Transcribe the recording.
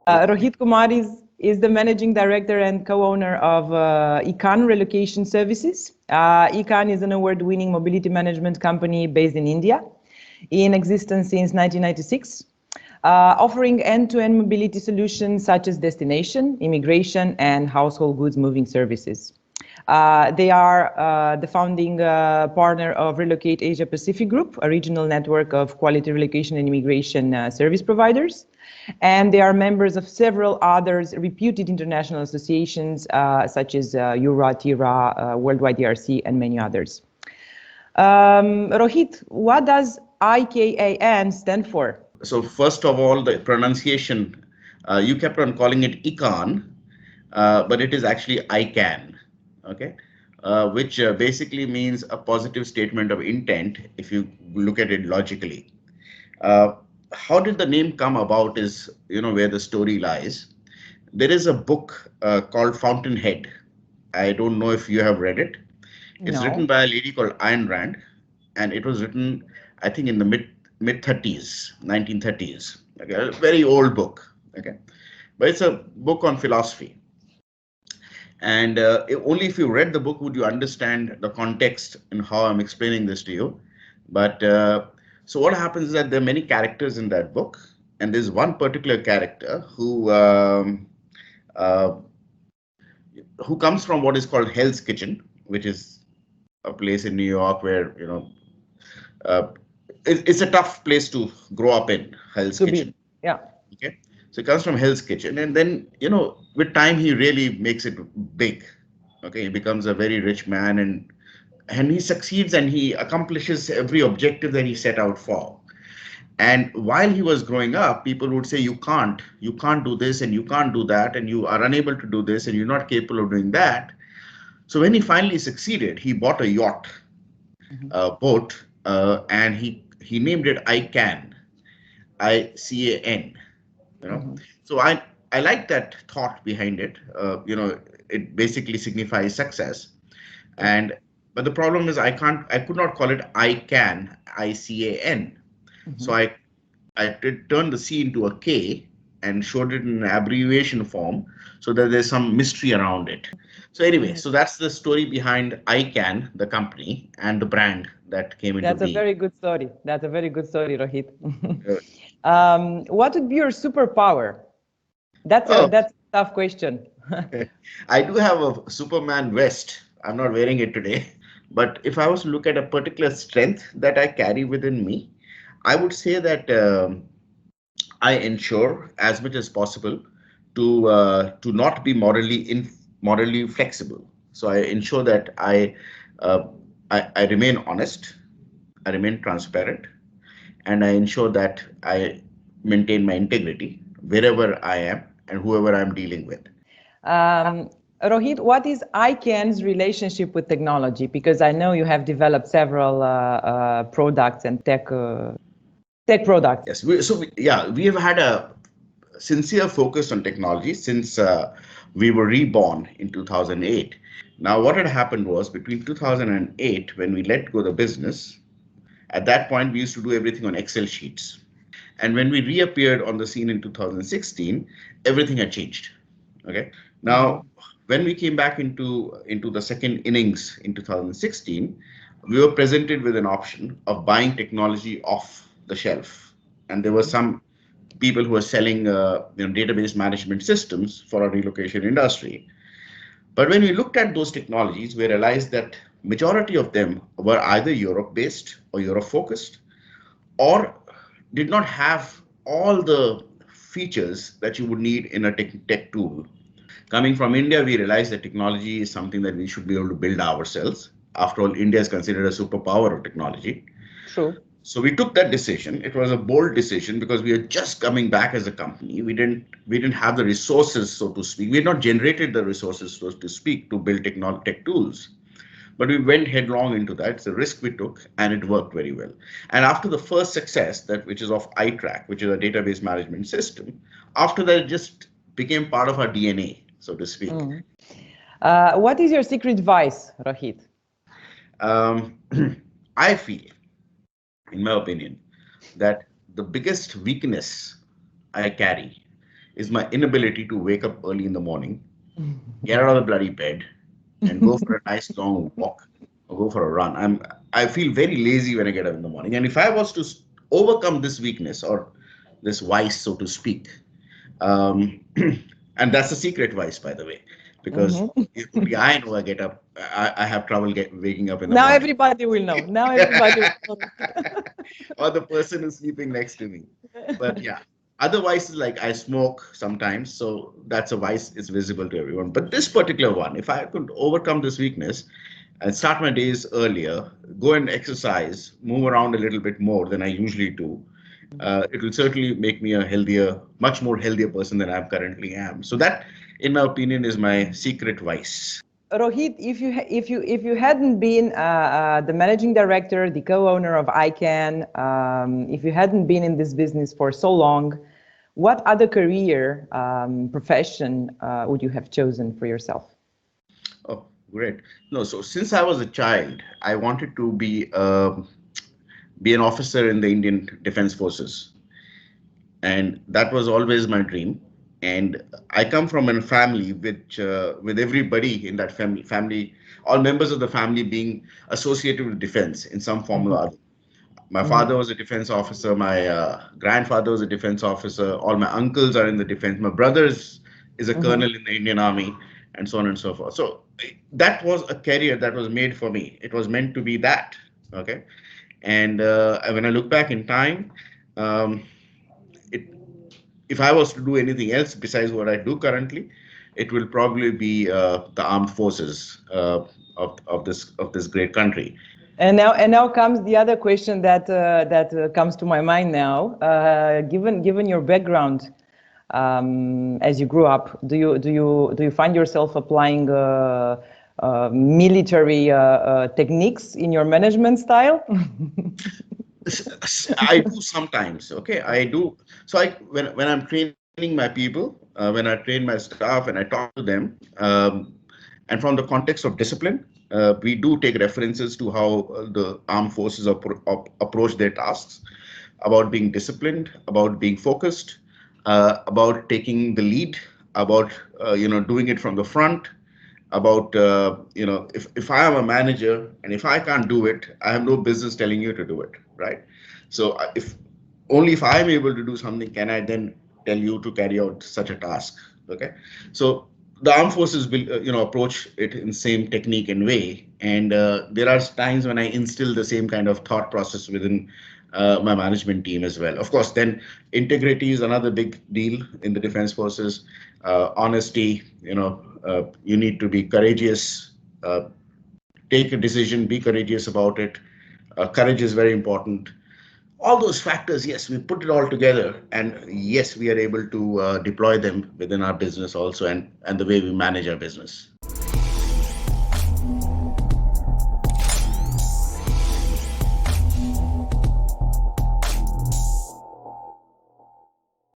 Rohit Kumar is the managing director and co-owner of Ekan Relocation Services. Ekan is an award-winning mobility management company based in India, in existence since 1996, offering end-to-end mobility solutions such as destination, immigration, and household goods moving services. They are the founding partner of Relocate Asia Pacific Group, a regional network of quality relocation and immigration service providers. And they are members of several others reputed international associations such as EURA, TIRA, Worldwide DRC, and many others. Rohit, what does IKAN stand for? So first of all, the pronunciation, you kept on calling it Ekan, but it is actually ICAN, okay, which basically means a positive statement of intent if you look at it logically. How did the name come about is, where the story lies. There is a book called Fountainhead. I don't know if you have read it. It's written No. by a lady called Ayn Rand, and it was written, I think, in the mid 30s, 1930s. Okay, a very old book. Okay, but it's a book on philosophy. And only if you read the book would you understand the context and how I'm explaining this to you. But so what happens is that there are many characters in that book, and there's one particular character uh, who comes from what is called Hell's Kitchen, which is a place in New York where uh, it's a tough place to grow up in. Hell's Kitchen. Yeah. Okay, so he comes from Hell's Kitchen, and then with time he really makes it big. Okay, he becomes a very rich man, and he succeeds and he accomplishes every objective that he set out for. And while he was growing up, people would say, you can't do this, and you can't do that, and you are unable to do this, and you're not capable of doing that. So when he finally succeeded, he bought a yacht, boat, and he named it ICAN, ICAN. So I like that thought behind it. It basically signifies success. And but the problem is I could not call it ICAN, ICAN. So I did turn the C into a K and showed it in an abbreviation form so that there's some mystery around it. So anyway, so that's the story behind ICAN, the company, and the brand that came into being. That's a very good story. That's a very good story, Rohit. Good. What would be your superpower? That's a tough question. I do have a Superman vest. I'm not wearing it today. But if I was to look at a particular strength that I carry within me, I would say that I ensure as much as possible to not be morally flexible. So I ensure that I remain honest, I remain transparent, and I ensure that I maintain my integrity wherever I am and whoever I'm dealing with. Rohit, what is ICANN's relationship with technology? Because I know you have developed several products and tech products. Yes, we have had a sincere focus on technology since we were reborn in 2008. Now, what had happened was between 2008, when we let go the business, at that point we used to do everything on Excel sheets. And when we reappeared on the scene in 2016, everything had changed. Okay. Now, when we came back into the second innings in 2016, we were presented with an option of buying technology off the shelf, and there were some people who were selling database management systems for our relocation industry. But when we looked at those technologies, we realized that majority of them were either Europe based or Europe focused, or did not have all the features that you would need in a tech tool. Coming from India, we realized that technology is something that we should be able to build ourselves. After all, India is considered a superpower of technology. True. So we took that decision. It was a bold decision because we are just coming back as a company. We didn't have the resources, so to speak. We had not generated the resources, so to speak, to build tech tools. But we went headlong into that. It's a risk we took, and it worked very well. And after the first success, which is of iTrack, which is a database management system, after that it just became part of our DNA, so to speak. What is your secret vice, Rohit? I feel, in my opinion, that the biggest weakness I carry is my inability to wake up early in the morning, get out of the bloody bed, and go for a nice long walk or go for a run. I feel very lazy when I get up in the morning. And if I was to overcome this weakness or this vice, so to speak, um, and that's a secret vice, by the way, because Mhm. only I know I get up. I have trouble waking up in the Now morning. everybody will know. Now everybody will know. Or the person who's sleeping next to me. But yeah, otherwise, like I smoke sometimes, so that's a vice is visible to everyone. But this particular one, if I could overcome this weakness and start my days earlier, go and exercise, move around a little bit more than I usually do, it will certainly make me a healthier, much more healthier person than I currently am. So that, in my opinion, is my secret vice. Rohit, if you hadn't been the managing director, the co-owner of ICANN, if you hadn't been in this business for so long, what other career profession would you have chosen for yourself? Oh, great. No, so since I was a child, I wanted to be an officer in the Indian Defense Forces, and that was always my dream. And I come from a family which, with everybody in that family, all members of the family being associated with defense in some form or Mhm, other. My mhm, father was a defense officer. My grandfather was a defense officer. All my uncles are in the defense. My brother is a mhm. colonel in the Indian Army, and so on and so forth. So that was a career that was made for me. It was meant to be that. Okay. And when I look back in time, um, it, if I was to do anything else besides what I do currently, it will probably be the armed forces of this great country. And now comes the other question that comes to my mind now. Given your background, as you grew up, do you find yourself applying military techniques in your management style? I do sometimes. Okay, I do. So when I'm training my people, when I train my staff and I talk to them, and from the context of discipline, we do take references to how the armed forces approach their tasks, about being disciplined, about being focused, about taking the lead, about doing it from the front, about if I am a manager and if I can't do it, I have no business telling you to do it, right? So if only if I am able to do something can I then tell you to carry out such a task. Okay, so the armed forces will approach it in same technique and way, and there are times when I instill the same kind of thought process within my management team as well. Of course, then integrity is another big deal in the defense forces. Honesty, you need to be courageous, uh, take a decision, be courageous about it. Courage is very important. All those factors, yes, we put it all together, and yes, we are able to deploy them within our business also, and the way we manage our business.